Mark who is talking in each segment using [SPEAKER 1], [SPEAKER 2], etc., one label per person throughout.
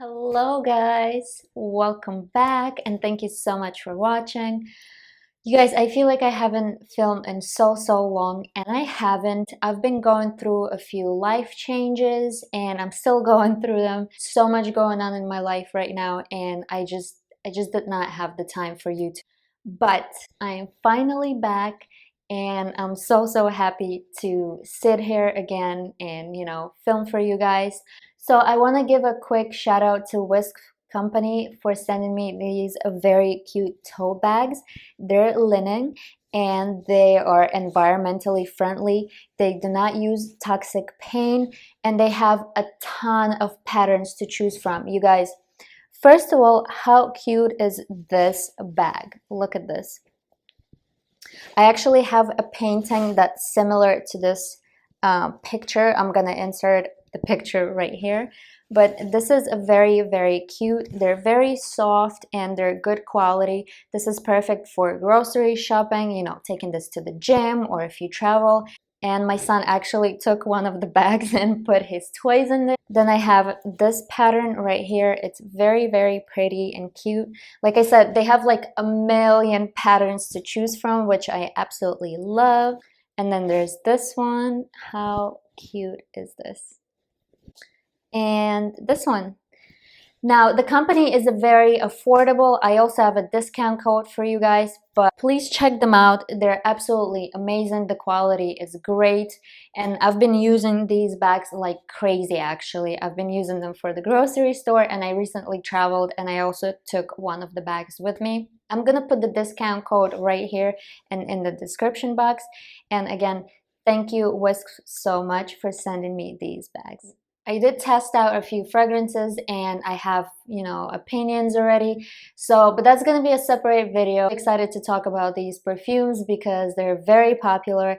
[SPEAKER 1] Hello guys, welcome back and thank you so much for watching. You guys, I feel like I haven't filmed in so long, and I haven't. I've been going through a few life changes and I'm still going through them. So much going on in my life right now, and I just did not have the time for you to. But I am finally back and I'm so happy to sit here again and film for you guys. So I want to give a quick shout out to WISKF company for sending me these very cute tote bags. They're linen and they are environmentally friendly. They do not use toxic paint and they have a ton of patterns to choose from. You guys, first of all, how cute is this bag? Look at this. I actually have a painting that's similar to this picture. I'm gonna insert the picture right here. But this is a very cute. They're very soft and they're good quality. This is perfect for grocery shopping, taking this to the gym or if you travel. And my son actually took one of the bags and put his toys in there. Then I have this pattern right here. It's very pretty and cute. Like I said, they have like a million patterns to choose from, which I absolutely love. And then there's this one. How cute is this? And this one. Now, the company is very affordable. I also have a discount code for you guys, but please check them out. They're absolutely amazing. The quality is great. And I've been using these bags like crazy, actually. I've been using them for the grocery store, and I recently traveled and I also took one of the bags with me. I'm gonna put the discount code right here and in the description box. And again, thank you, Whisk, so much for sending me these bags. I did test out a few fragrances and I have, opinions already. But that's going to be a separate video. I'm excited to talk about these perfumes because they're very popular.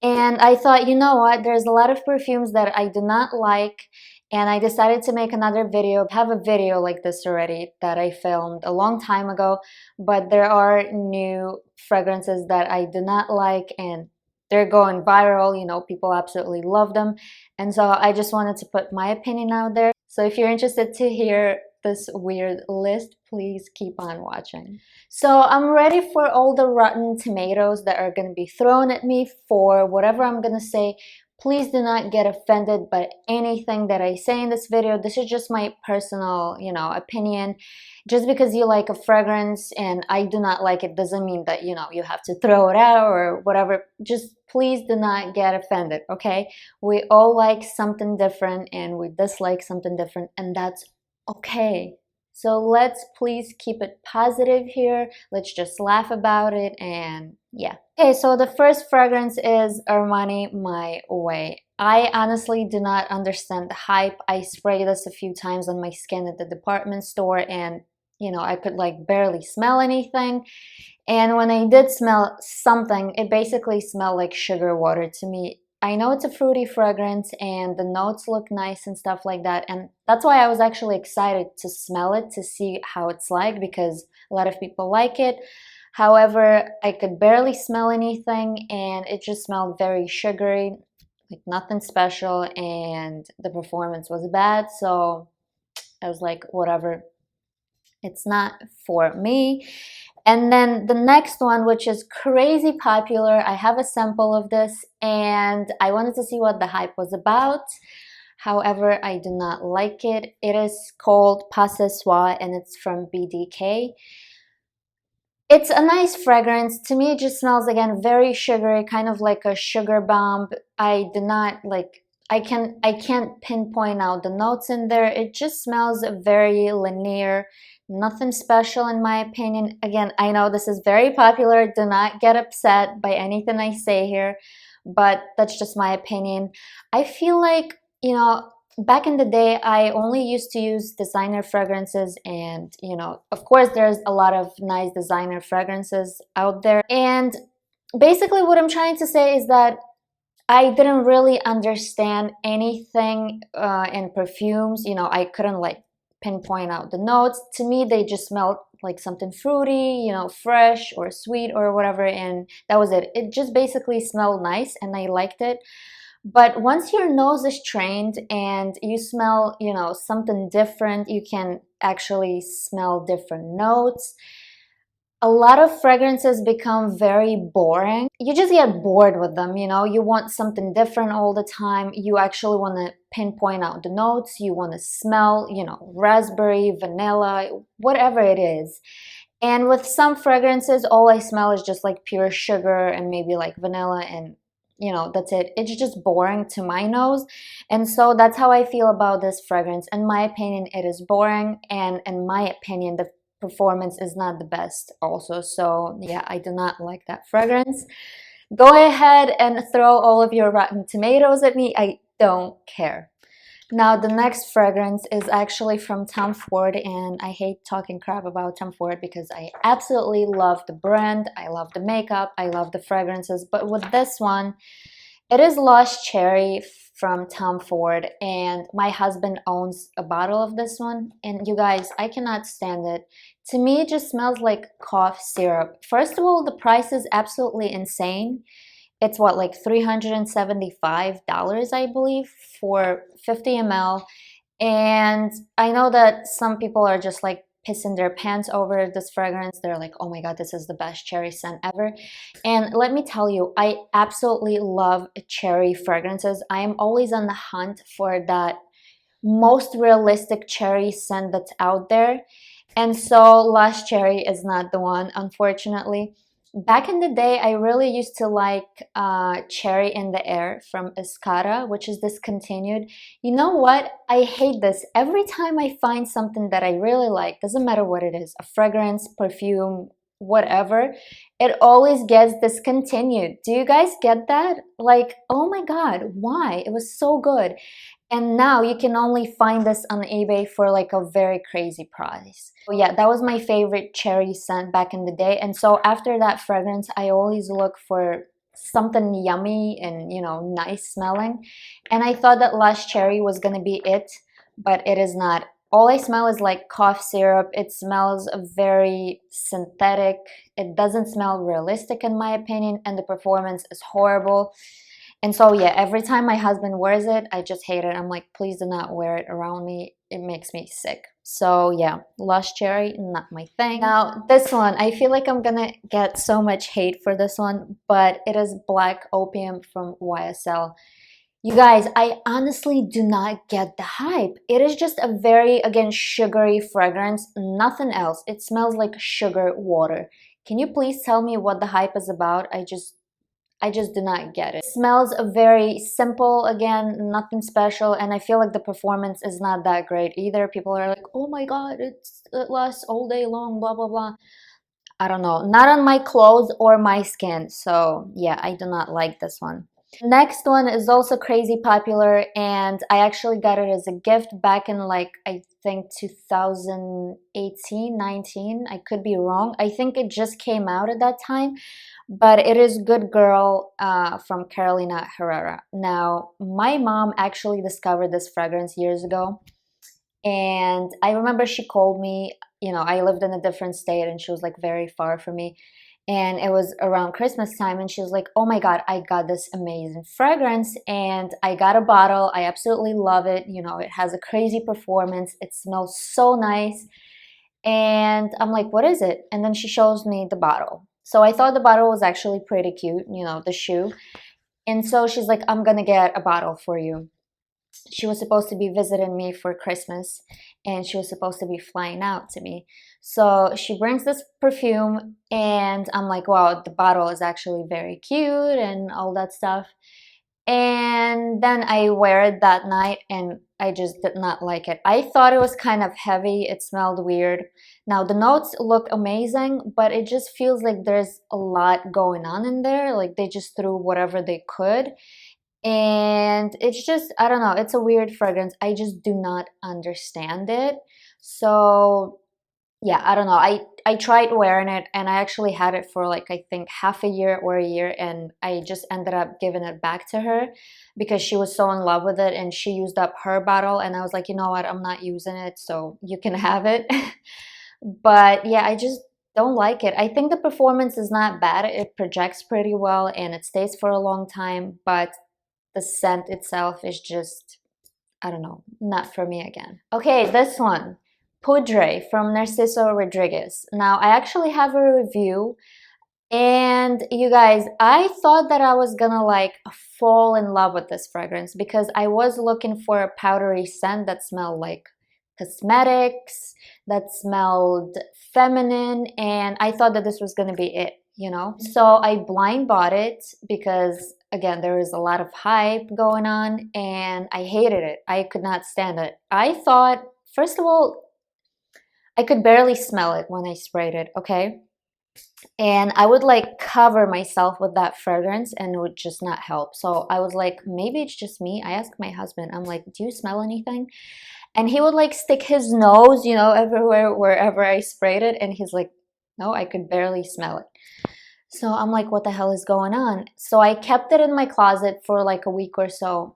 [SPEAKER 1] And I thought, you know what, there's a lot of perfumes that I do not like. And I decided to make another video. I have a video like this already that I filmed a long time ago. But there are new fragrances that I do not like and they're going viral, people absolutely love them. And so I just wanted to put my opinion out there. So if you're interested to hear this weird list, please keep on watching. So I'm ready for all the rotten tomatoes that are going to be thrown at me for whatever I'm going to say. Please do not get offended by anything that I say in this video. This is just my personal, opinion. Just because you like a fragrance and I do not like it doesn't mean that, you have to throw it out or whatever. Just please do not get offended, okay? We all like something different and we dislike something different, and that's okay. So let's please keep it positive here. Let's just laugh about it and yeah. Okay, so the first fragrance is Armani My Way. I honestly do not understand the hype. I sprayed this a few times on my skin at the department store and I could like barely smell anything. And when I did smell something, it basically smelled like sugar water to me. I know it's a fruity fragrance and the notes look nice and stuff like that, and that's why I was actually excited to smell it to see how it's like, because a lot of people like it. However, I could barely smell anything and it just smelled very sugary, like nothing special, and the performance was bad. So I was like, whatever, it's not for me. And then the next one, which is crazy popular, I have a sample of this and I wanted to see what the hype was about. However, I do not like it. It is called Pas Ce Soir and it's from BDK. It's a nice fragrance. To me, it just smells, again, very sugary, kind of like a sugar bomb. I do not like, I can't pinpoint out the notes in there. It just smells very linear. Nothing special in my opinion. Again, I know this is very popular. Do not get upset by anything I say here, but that's just my opinion. I feel like, back in the day, I only used to use designer fragrances and, of course, there's a lot of nice designer fragrances out there. And basically what I'm trying to say is that I didn't really understand anything in perfumes. I couldn't like pinpoint out the notes. To me, they just smelled like something fruity, fresh or sweet or whatever, and that was it. It just basically smelled nice and I liked it. But once your nose is trained and you smell, you know, something different, you can actually smell different notes. A lot of fragrances become very boring. You just get bored with them, you know. You want something different all the time. You actually want to pinpoint out the notes. You want to smell, you know, raspberry, vanilla, whatever it is. And with some fragrances, all I smell is just like pure sugar and maybe like vanilla, and you know, that's it. It's just boring to my nose. And so that's how I feel about this fragrance. In my opinion, it is boring, and in my opinion, the performance is not the best also. So yeah, I do not like that fragrance. Go ahead and throw all of your rotten tomatoes at me. I don't care. Now, the next fragrance is actually from Tom Ford, and I hate talking crap about Tom Ford because I absolutely love the brand, I love the makeup, I love the fragrances, but with this one, it is Lost Cherry from Tom Ford, and my husband owns a bottle of this one, and you guys, I cannot stand it. To me, it just smells like cough syrup. First of all, the price is absolutely insane. It's what, like $375, I believe, for 50 ml. And I know that some people are just like pissing their pants over this fragrance. They're like, oh my God, this is the best cherry scent ever. And let me tell you, I absolutely love cherry fragrances. I am always on the hunt for that most realistic cherry scent that's out there. And so Lost Cherry is not the one, unfortunately. Back in the day, I really used to like Cherry in the Air from Escara, which is discontinued. You know what? I hate this. Every time I find something that I really like, doesn't matter what it is, a fragrance, perfume, whatever, it always gets discontinued. Do you guys get that? Like, oh my God, why? It was so good. And now you can only find this on eBay for like a very crazy price. So yeah, that was my favorite cherry scent back in the day. And so after that fragrance, I always look for something yummy and, you know, nice smelling. And I thought that Lost Cherry was gonna be it, but it is not. All I smell is like cough syrup. It smells very synthetic. It doesn't smell realistic in my opinion, and the performance is horrible. And so yeah, every time my husband wears it, I just hate it. I'm like, please do not wear it around me. It makes me sick. So yeah, Lost Cherry, not my thing. Now this one, I feel like I'm gonna get so much hate for this one, but it is Black Opium from YSL. You guys, I honestly do not get the hype. It is just a very, again, sugary fragrance, nothing else. It smells like sugar water. Can you please tell me what the hype is about? I just do not get it. It smells very simple, again, nothing special, and I feel like the performance is not that great either. People are like, oh my God, it lasts all day long, blah, blah, blah. I don't know, not on my clothes or my skin, so yeah, I do not like this one. Next one is also crazy popular, and I actually got it as a gift back in like, I think 2018, 19, I could be wrong. I think it just came out at that time, but it is Good Girl from Carolina Herrera. Now, my mom actually discovered this fragrance years ago, and I remember she called me, you know, I lived in a different state and she was like very far from me. And it was around Christmas time, and she was like, oh my God, I got this amazing fragrance and I got a bottle. I absolutely love it. You know, it has a crazy performance. It smells so nice. And I'm like, what is it? And then she shows me the bottle. So I thought the bottle was actually pretty cute, you know, the shoe. And so she's like, I'm gonna get a bottle for you. She was supposed to be visiting me for Christmas, and she was supposed to be flying out to me. So she brings this perfume, and I'm like, wow, the bottle is actually very cute and all that stuff. And then I wear it that night, and I just did not like it. I thought it was kind of heavy. It smelled weird. Now the notes look amazing, but it just feels like there's a lot going on in there. Like they just threw whatever they could. And it's just, I don't know, it's a weird fragrance. I just do not understand it. So yeah, I don't know. I tried wearing it, and I actually had it for like, I think half a year or a year, and I just ended up giving it back to her because she was so in love with it, and she used up her bottle, and I was like, you know what, I'm not using it, so you can have it. But yeah, I just don't like it. I think the performance is not bad. It projects pretty well and it stays for a long time, but the scent itself is just, I don't know, not for me again. Okay, this one, Poudre from Narciso Rodriguez. Now, I actually have a review, and you guys, I thought that I was gonna like fall in love with this fragrance because I was looking for a powdery scent that smelled like cosmetics, that smelled feminine, and I thought that this was gonna be it, you know? So I blind bought it because, again, there was a lot of hype going on, and I hated it. I could not stand it. I thought, first of all, I could barely smell it when I sprayed it, okay? And I would like cover myself with that fragrance and it would just not help. So I was like, maybe it's just me. I asked my husband, I'm like, do you smell anything? And he would like stick his nose, you know, everywhere, wherever I sprayed it. And he's like, no, I could barely smell it. So I'm like, what the hell is going on? So I kept it in my closet for like a week or so.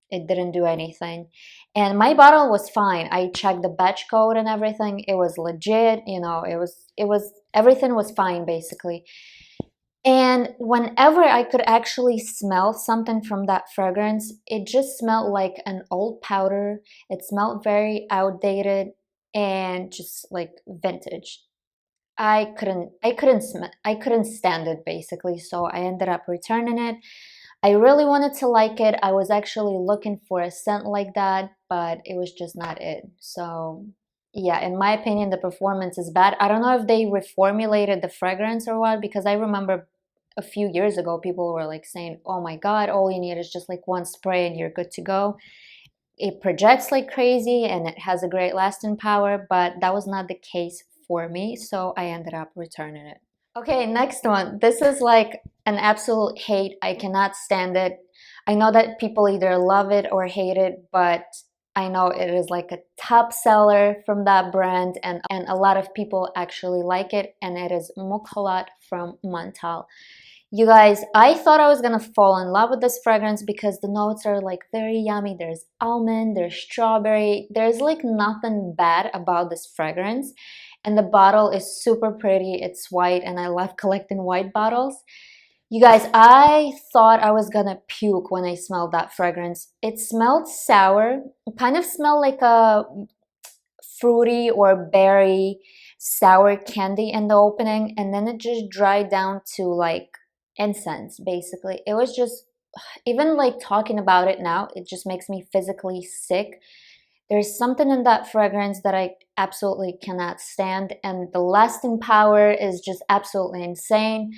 [SPEAKER 1] It didn't do anything. And my bottle was fine. I checked the batch code and everything. It was legit, you know, everything was fine basically. And whenever I could actually smell something from that fragrance, it just smelled like an old powder. It smelled very outdated and just like vintage. I couldn't stand it basically, so I ended up returning it. I really wanted to like it. I was actually looking for a scent like that, but it was just not it. So yeah, in my opinion, the performance is bad. I don't know if they reformulated the fragrance or what, because I remember a few years ago, people were like saying, oh my God, all you need is just like one spray and you're good to go. It projects like crazy and it has a great lasting power, but that was not the case for me, so I ended up returning it. Okay, next one. This is like an absolute hate. I cannot stand it. I know that people either love it or hate it, but I know it is like a top seller from that brand, and a lot of people actually like it, and it is Mukhalat from Montal. You guys, I thought I was gonna fall in love with this fragrance because the notes are like very yummy. There's almond, there's strawberry. There's like nothing bad about this fragrance. And the bottle is super pretty. It's white and I love collecting white bottles. You guys, I thought I was gonna puke when I smelled that fragrance. It smelled sour. It kind of smelled like a fruity or berry sour candy in the opening, and then it just dried down to like incense basically. It was just, even like talking about it now, it just makes me physically sick. There's something in that fragrance that I absolutely cannot stand, and the lasting power is just absolutely insane.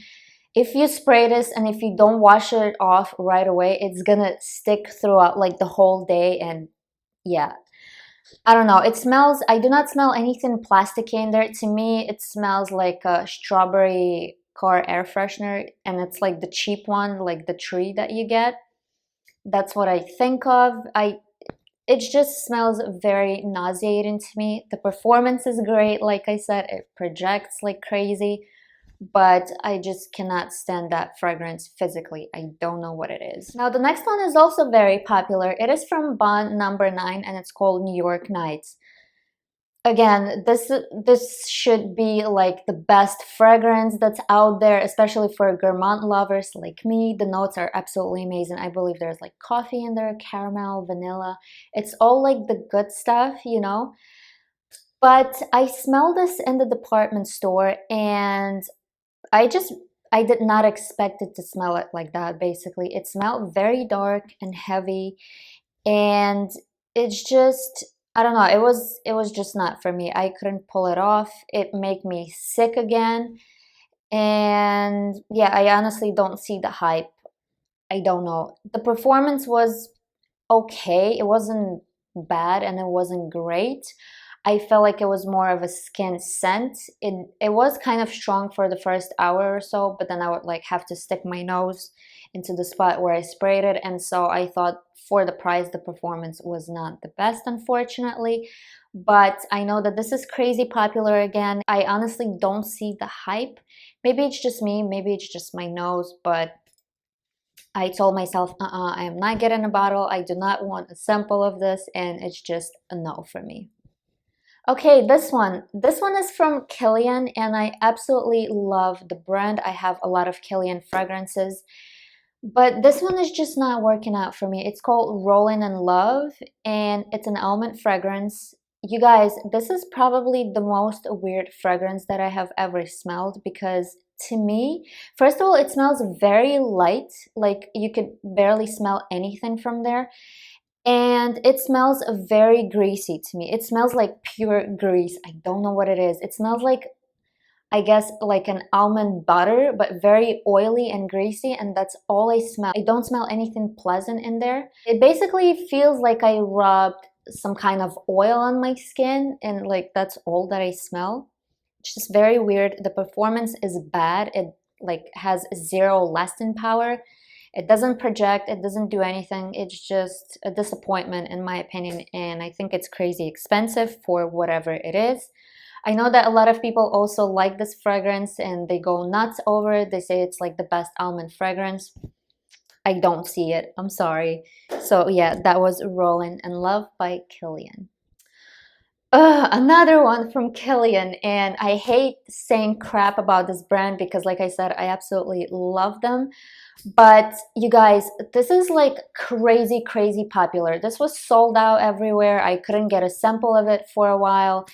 [SPEAKER 1] If you spray this and if you don't wash it off right away, it's gonna stick throughout like the whole day. And yeah, I don't know, it smells, I do not smell anything plasticky in there. To me, it smells like a strawberry car air freshener, and it's like the cheap one, like the tree that you get. That's what I think of. It just smells very nauseating to me. The performance is great, like I said, it projects like crazy, but I just cannot stand that fragrance physically. I don't know what it is. Now, the next one is also very popular. It is from Bond number 9 and it's called New York Nights. Again, this should be like the best fragrance that's out there, especially for gourmand lovers like me. The notes are absolutely amazing. I believe there's like coffee in there, caramel, vanilla. It's all like the good stuff, you know? But I smelled this in the department store and I did not expect it to smell it like that, basically. It smelled very dark and heavy, and it's just, I don't know, it was just not for me. I couldn't pull it off. It made me sick again. And yeah, I honestly don't see the hype. I don't know. The performance was okay. It wasn't bad and it wasn't great. I felt like it was more of a skin scent. It was kind of strong for the first hour or so, but then I would like have to stick my nose into the spot where I sprayed it. And so I thought for the price, the performance was not the best, unfortunately. But I know that this is crazy popular again. I honestly don't see the hype. Maybe it's just me, maybe it's just my nose, but I told myself, I am not getting a bottle. I do not want a sample of this, and it's just a no for me. Okay, this one is from Kilian, and I absolutely love the brand. I have a lot of Kilian fragrances. But this one is just not working out for me. It's called Rollin' in Love, and it's an almond fragrance. You guys, this is probably the most weird fragrance that I have ever smelled, because to me, first of all, it smells very light, like you could barely smell anything from there. And it smells very greasy to me. It smells like pure grease. I don't know what it is. It smells like, I guess, like an almond butter, but very oily and greasy, and that's all I smell. I don't smell anything pleasant in there. It basically feels like I rubbed some kind of oil on my skin, and like that's all that I smell. It's just very weird. The performance is bad. It like has zero lasting power. It doesn't project, it doesn't do anything. It's just a disappointment in my opinion, and I think it's crazy expensive for whatever it is. I know that a lot of people also like this fragrance and they go nuts over it. They say it's like the best almond fragrance. I don't see it. I'm sorry. So yeah, that was Rollin' in Love by Kilian. Another one from Kilian, and I hate saying crap about this brand because like I said, I absolutely love them. But you guys, this is like crazy, crazy popular. This was sold out everywhere. I couldn't get a sample of it for a while.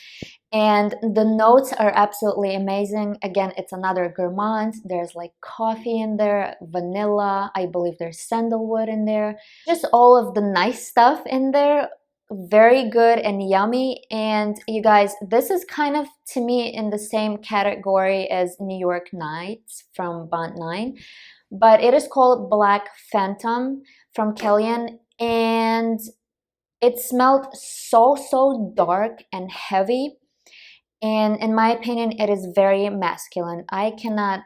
[SPEAKER 1] And the notes are absolutely amazing. Again, it's another gourmand. There's like coffee in there, vanilla, I believe there's sandalwood in there. Just all of the nice stuff in there. Very good and yummy. And you guys, this is kind of to me in the same category as New York Nights from Bond 9. But it is called Black Phantom from Kilian. And it smelled so dark and heavy. And in my opinion, it is very masculine. I cannot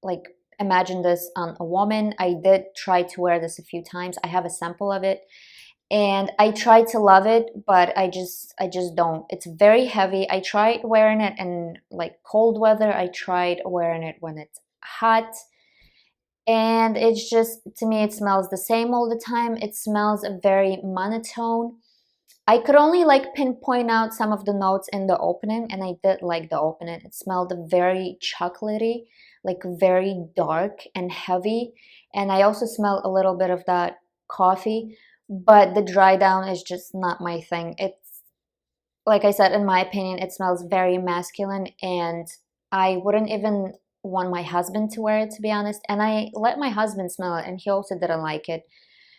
[SPEAKER 1] like imagine this on a woman. I did try to wear this a few times. I have a sample of it and I tried to love it, but I just don't. It's very heavy. I tried wearing it in like cold weather. I tried wearing it when it's hot. And it's just, to me, it smells the same all the time. It smells very monotone. I could only like pinpoint out some of the notes in the opening, and I did like the opening. It smelled very chocolatey, like very dark and heavy. And I also smell a little bit of that coffee, but the dry down is just not my thing. It's, like I said, in my opinion, it smells very masculine, and I wouldn't even want my husband to wear it, to be honest. And I let my husband smell it, and he also didn't like it.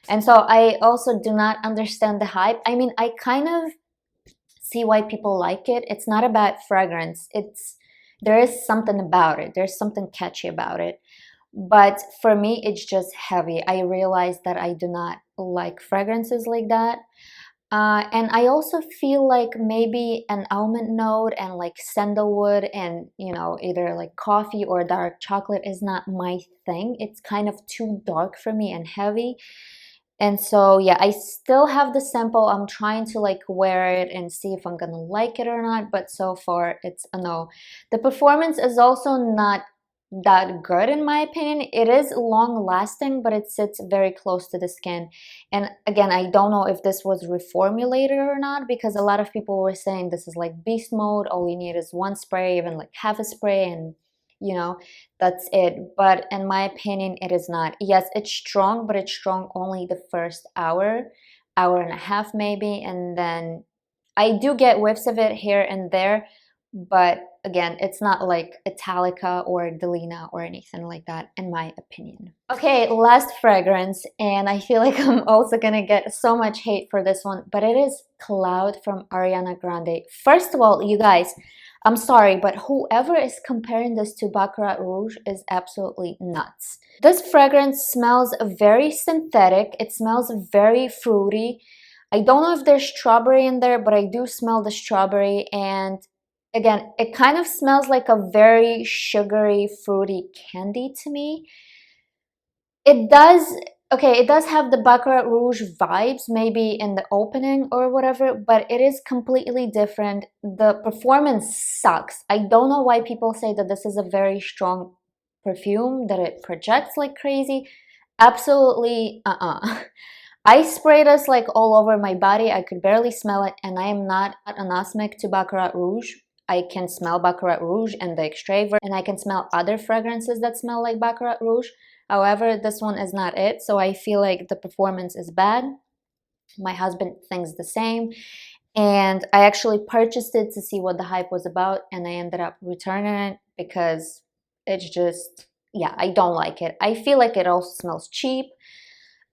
[SPEAKER 1] And so I also do not understand the hype. I mean, I kind of see why people like it. It's not a bad fragrance. There is something about it. There's something catchy about it. But for me, it's just heavy. I realized that I do not like fragrances like that. And I also feel like maybe an almond note and like sandalwood and, you know, either like coffee or dark chocolate is not my thing. It's kind of too dark for me and heavy. And so yeah, I still have the sample. I'm trying to like wear it and see if I'm gonna like it or not, but so far it's a no. The performance is also not that good in my opinion. It is long lasting, but it sits very close to the skin. And again, I don't know if this was reformulated or not, because a lot of people were saying this is like beast mode. All you need is one spray, even like half a spray, and you know, that's it. But in my opinion, it is not. Yes, it's strong, but it's strong only the first hour, hour and a half maybe, and then I do get whiffs of it here and there, but again, it's not like Italica or Delina or anything like that, in my opinion. Okay, last fragrance, and I feel like I'm also gonna get so much hate for this one, but it is Cloud from Ariana Grande. First of all, you guys, I'm sorry, but whoever is comparing this to Baccarat Rouge is absolutely nuts. This fragrance smells very synthetic. It smells very fruity. I don't know if there's strawberry in there, but I do smell the strawberry. And again, it kind of smells like a very sugary, fruity candy to me. It does, okay, it does have the Baccarat Rouge vibes, maybe in the opening or whatever, but it is completely different. The performance sucks. I don't know why people say that this is a very strong perfume, that it projects like crazy. Absolutely, I spray this like all over my body. I could barely smell it, and I am not an asthmatic to Baccarat Rouge. I can smell Baccarat Rouge and the Extravert, and I can smell other fragrances that smell like Baccarat Rouge. However, this one is not it, so I feel like the performance is bad. My husband thinks the same, and I actually purchased it to see what the hype was about, and I ended up returning it because it's just, yeah, I don't like it. I feel like it also smells cheap.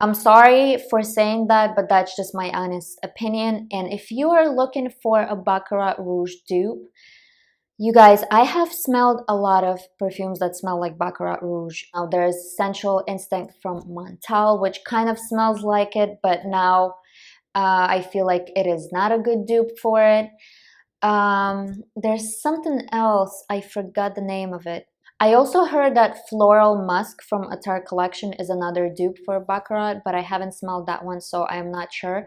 [SPEAKER 1] I'm sorry for saying that, but that's just my honest opinion. And if you are looking for a Baccarat Rouge dupe, you guys, I have smelled a lot of perfumes that smell like Baccarat Rouge. Now there's Sensual Instinct from Montal, which kind of smells like it, but now I feel like it is not a good dupe for it. There's something else, I forgot the name of it. I also heard that Floral Musk from a Tarte collection is another dupe for Baccarat, but I haven't smelled that one, so I'm not sure.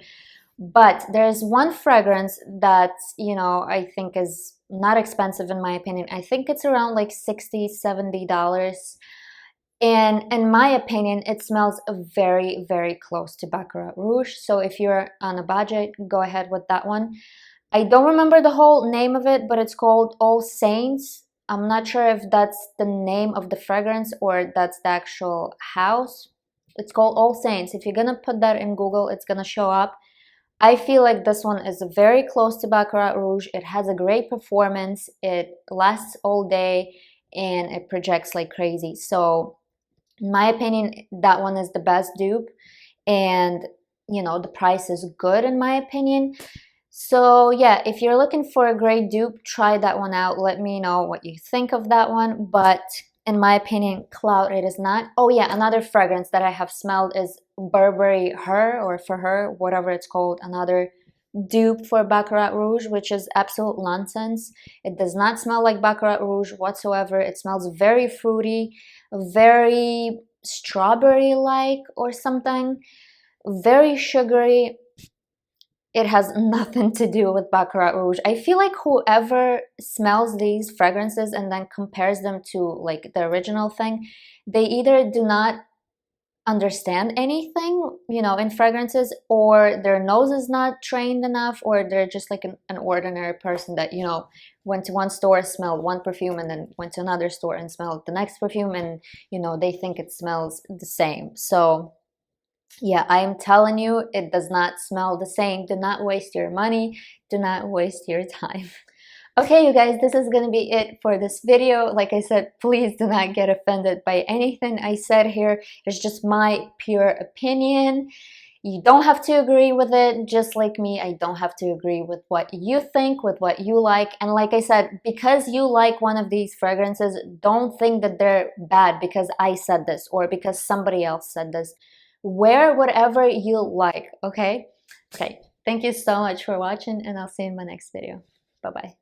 [SPEAKER 1] But there's one fragrance that, you know, I think is not expensive in my opinion. I think it's around like $60–70. And in my opinion, it smells very, very close to Baccarat Rouge. So if you're on a budget, go ahead with that one. I don't remember the whole name of it, but it's called All Saints. I'm not sure if that's the name of the fragrance or that's the actual house. It's called All Saints. If you're gonna put that in Google, it's gonna show up. I feel like this one is very close to Baccarat Rouge. It has a great performance. It lasts all day and it projects like crazy. So in my opinion, that one is the best dupe, and you know, the price is good in my opinion. So yeah, if you're looking for a great dupe, try that one out. Let me know what you think of that one. But in my opinion, Cloud, it is not. Oh yeah, another fragrance that I have smelled is Burberry Her, or For Her, whatever it's called, another dupe for Baccarat Rouge, which is absolute nonsense. It does not smell like Baccarat Rouge whatsoever. It smells very fruity, very strawberry-like or something, very sugary. It has nothing to do with Baccarat Rouge. I feel like whoever smells these fragrances and then compares them to like the original thing, they either do not understand anything, you know, in fragrances, or their nose is not trained enough, or they're just like an ordinary person that, you know, went to one store, smelled one perfume, and then went to another store and smelled the next perfume, and, you know, they think it smells the same. So yeah, I am telling you, it does not smell the same. Do not waste your money. Do not waste your time. Okay, you guys, this is going to be it for this video. Like I said, please do not get offended by anything I said here. It's just my pure opinion. You don't have to agree with it, just like me. I don't have to agree with what you think, with what you like. And like I said, because you like one of these fragrances, don't think that they're bad because I said this or because somebody else said this. Wear whatever you like, okay? Okay, thank you so much for watching, and I'll see you in my next video. Bye-bye.